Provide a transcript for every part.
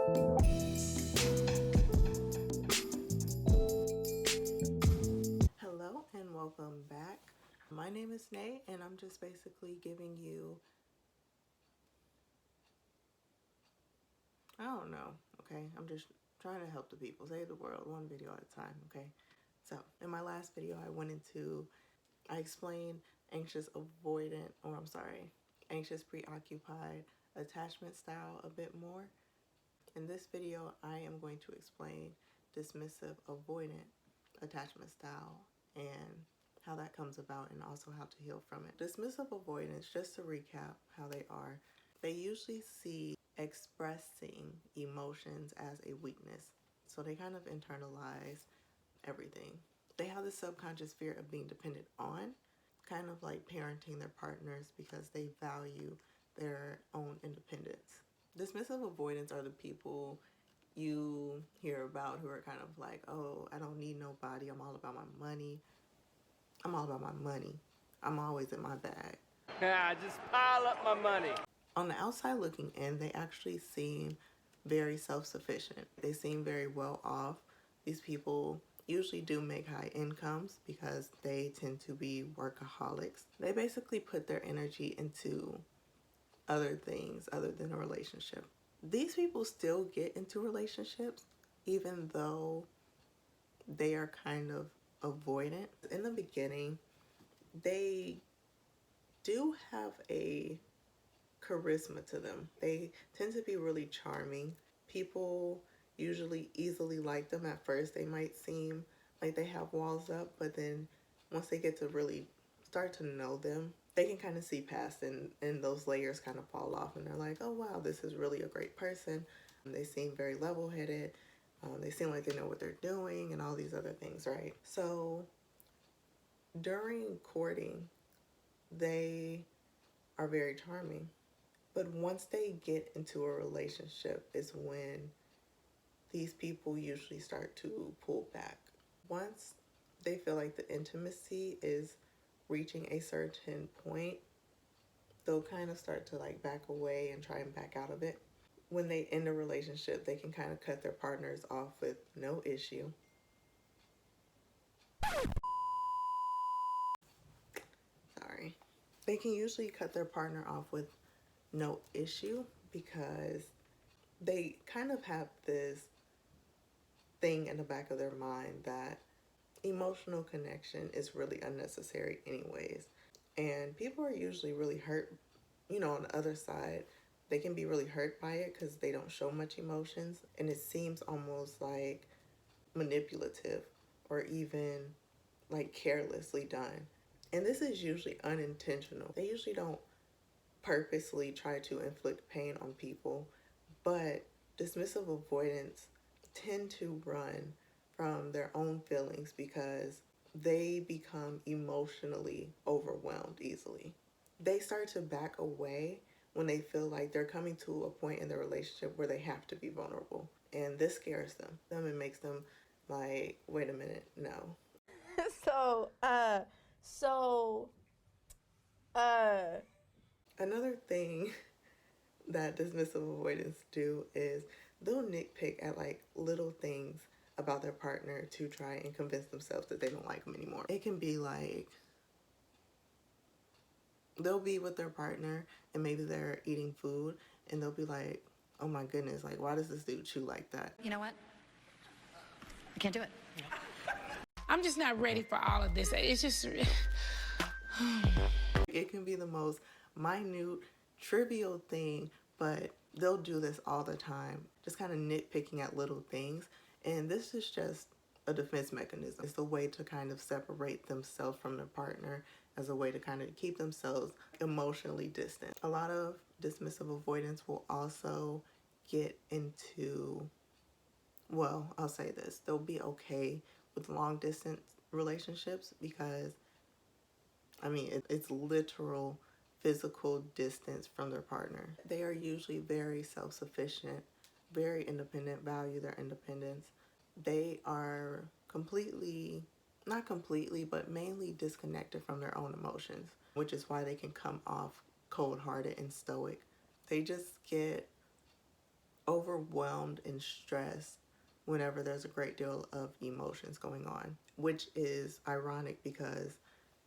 Hello and welcome back. My name is Nate and I'm just basically giving you, I don't know, okay? I'm just trying to help the people, save the world, one video at a time, okay? So in my last video, I explained anxious avoidant, anxious preoccupied attachment style a bit more. In this video, I am going to explain dismissive avoidant attachment style and how that comes about and also how to heal from it. Dismissive avoidance, just to recap how they are, they usually see expressing emotions as a weakness. So they kind of internalize everything. They have this subconscious fear of being dependent on, kind of like parenting their partners because they value their own independence. Dismissive avoidants are the people you hear about who are kind of like, oh, I don't need nobody. I'm all about my money. I'm all about my money. I'm always in my bag. Yeah, just pile up my money. On the outside looking in, they actually seem very self-sufficient. They seem very well off. These people usually do make high incomes because they tend to be workaholics. They basically put their energy into other things other than a relationship. These people still get into relationships even though they are kind of avoidant. In the beginning, they do have a charisma to them. They tend to be really charming. People usually easily like them at first. They might seem like they have walls up, but then once they get to really start to know them, they can kind of see past and those layers kind of fall off and they're like, oh wow, this is really a great person. They seem very level-headed. They seem like they know what they're doing and all these other things, right? So during courting, they are very charming. But once they get into a relationship is when these people usually start to pull back. Once they feel like the intimacy is reaching a certain point, they'll kind of start to like back away and try and back out of it. When they end a relationship, they can kind of cut their partners off with no issue. Sorry. They can usually cut their partner off with no issue because they kind of have this thing in the back of their mind that emotional connection is really unnecessary anyways. And people are usually really hurt, on the other side. They can be really hurt by it because they don't show much emotions and it seems almost like manipulative or even like carelessly done. And this is usually unintentional. They usually don't purposely try to inflict pain on people, but dismissive avoidants tend to run from their own feelings because they become emotionally overwhelmed easily. They start to back away when they feel like they're coming to a point in their relationship where they have to be vulnerable. And this scares them. It makes them like, wait a minute, no. so, Another thing that dismissive avoidants do is they'll nitpick at like little things about their partner to try and convince themselves that they don't like them anymore. It can be like they'll be with their partner and maybe they're eating food and they'll be like, oh my goodness, like why does this dude chew like that? You know what? I can't do it. I'm just not ready for all of this. It's just... It can be the most minute, trivial thing, but they'll do this all the time, just kind of nitpicking at little things. And this is just a defense mechanism. It's a way to kind of separate themselves from their partner, as a way to kind of keep themselves emotionally distant. A lot of dismissive avoidance will also get into, well, I'll say this, they'll be okay with long distance relationships because, I mean, it's literal physical distance from their partner. They are usually very self-sufficient, very independent, value their independence. They are completely, not completely, but mainly disconnected from their own emotions, which is why they can come off cold-hearted and stoic. They just get overwhelmed and stressed whenever there's a great deal of emotions going on, which is ironic because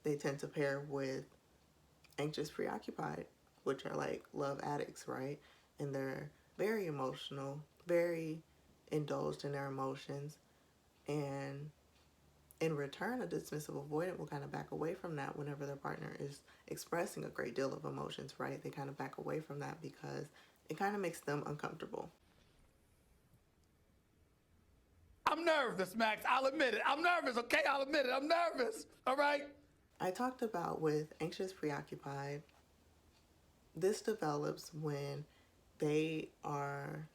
they tend to pair with anxious preoccupied, which are like love addicts, right? And they're very emotional, very indulged in their emotions, and in return, a dismissive avoidant will kind of back away from that whenever their partner is expressing a great deal of emotions, right? They kind of back away from that because it kind of makes them uncomfortable. I'm nervous, Max. I'll admit it. I'm nervous, okay? I'll admit it. I'm nervous, all right? I talked about with anxious preoccupied, this develops when they are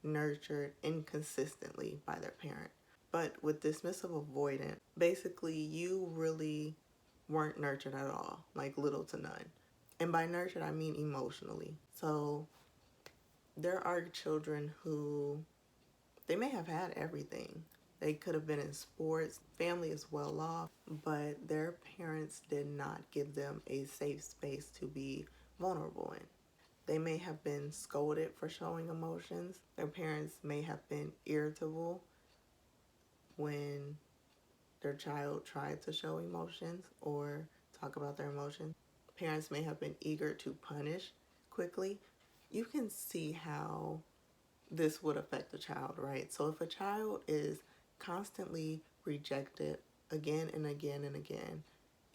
nurtured inconsistently by their parent. But with dismissive avoidant, basically you really weren't nurtured at all, like little to none. And by nurtured, I mean emotionally. So there are children who they may have had everything. They could have been in sports, family is well off, but their parents did not give them a safe space to be vulnerable in. They may have been scolded for showing emotions. Their parents may have been irritable when their child tried to show emotions or talk about their emotions. Parents may have been eager to punish quickly. You can see how this would affect the child, right? So if a child is constantly rejected again and again and again,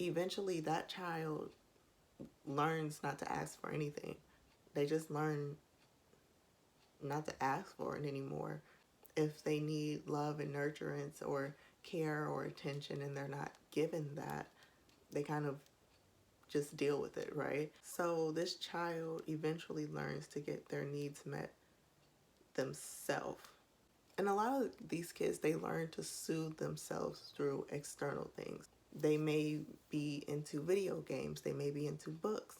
eventually that child learns not to ask for anything. They just learn not to ask for it anymore. If they need love and nurturance or care or attention and they're not given that, they kind of just deal with it, right? So this child eventually learns to get their needs met themselves. And a lot of these kids, they learn to soothe themselves through external things. They may be into video games, they may be into books.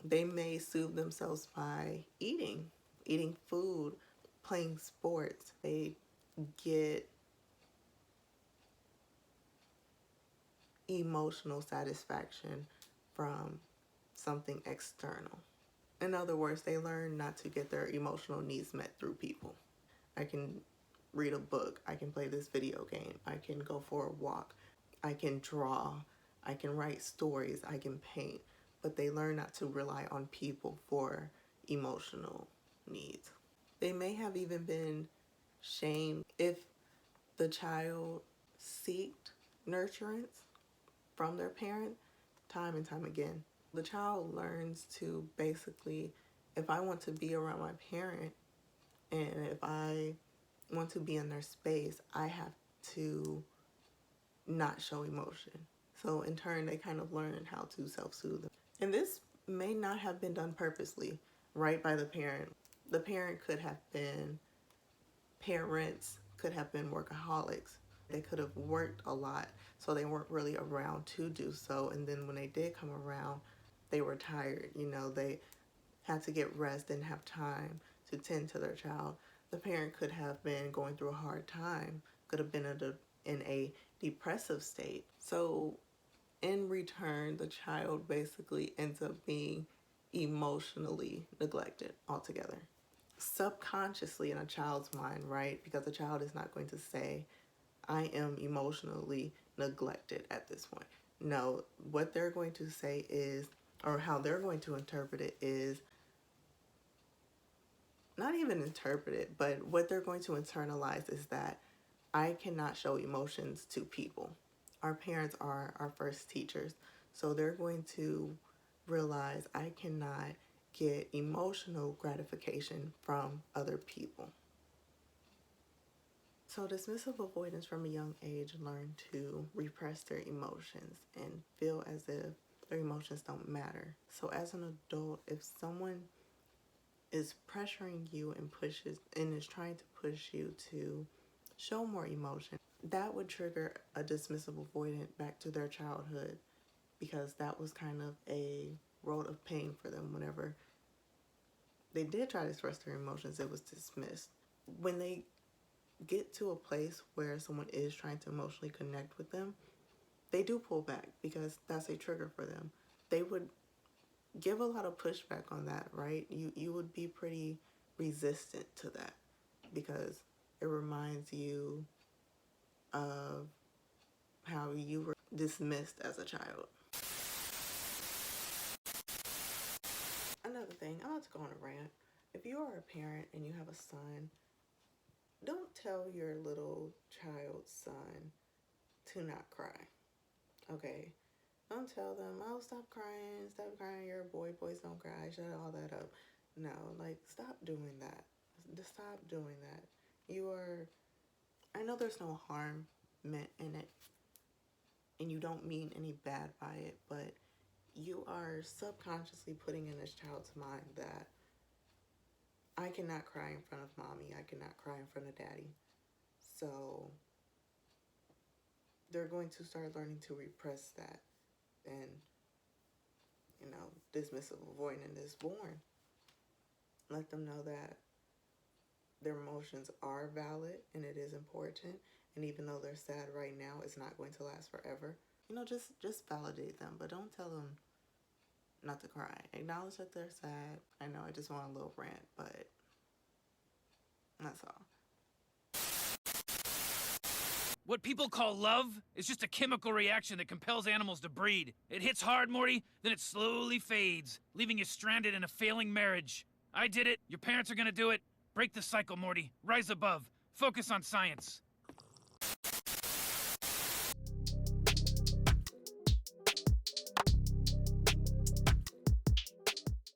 They may soothe themselves by eating food, playing sports. They get emotional satisfaction from something external. In other words, they learn not to get their emotional needs met through people. I can read a book, I can play this video game, I can go for a walk, I can draw, I can write stories, I can paint, but they learn not to rely on people for emotional needs. They may have even been shamed if the child seeked nurturance from their parent time and time again. The child learns to basically, if I want to be around my parent and if I want to be in their space, I have to not show emotion. So in turn, they kind of learn how to self-soothe them. And this may not have been done purposely, right, by the parent. The parent could have been parents, could have been workaholics. They could have worked a lot, so they weren't really around to do so. And then when they did come around, they were tired. You know, they had to get rest, didn't have time to tend to their child. The parent could have been going through a hard time, could have been in a depressive state. So in return, the child basically ends up being emotionally neglected altogether. Subconsciously in a child's mind, right? Because the child is not going to say, I am emotionally neglected at this point. No, what they're going to say is, or how they're going to interpret it is, not even interpret it, but what they're going to internalize is that I cannot show emotions to people. Our parents are our first teachers, so they're going to realize I cannot get emotional gratification from other people. So dismissive avoidance from a young age learn to repress their emotions and feel as if their emotions don't matter. So as an adult, if someone is pressuring you and pushes and is trying to push you to show more emotion, that would trigger a dismissive avoidant back to their childhood because that was kind of a road of pain for them. Whenever they did try to express their emotions, it was dismissed. When they get to a place where someone is trying to emotionally connect with them, they do pull back because that's a trigger for them. They would give a lot of pushback on that, right? You would be pretty resistant to that because it reminds you of how you were dismissed as a child. Another thing, I'm about to go on a rant. If you are a parent and you have a son, don't tell your little child's son to not cry, okay? Don't tell them, oh, stop crying, you're a boy, boys don't cry, shut all that up. No, like, stop doing that. Just stop doing that. I know there's no harm meant in it, and you don't mean any bad by it, but you are subconsciously putting in this child's mind that I cannot cry in front of mommy, I cannot cry in front of daddy. So they're going to start learning to repress that, and dismissive avoidant is born. Let them know that their emotions are valid and it is important, and even though they're sad right now, it's not going to last forever. Just validate them, but don't tell them not to cry. Acknowledge that they're sad. I know I just want a little rant, but that's all. What people call love is just a chemical reaction that compels animals to breed. It hits hard, Morty, then it slowly fades, leaving you stranded in a failing marriage. I did it. Your parents are gonna do it. Break the cycle, Morty. Rise above. Focus on science.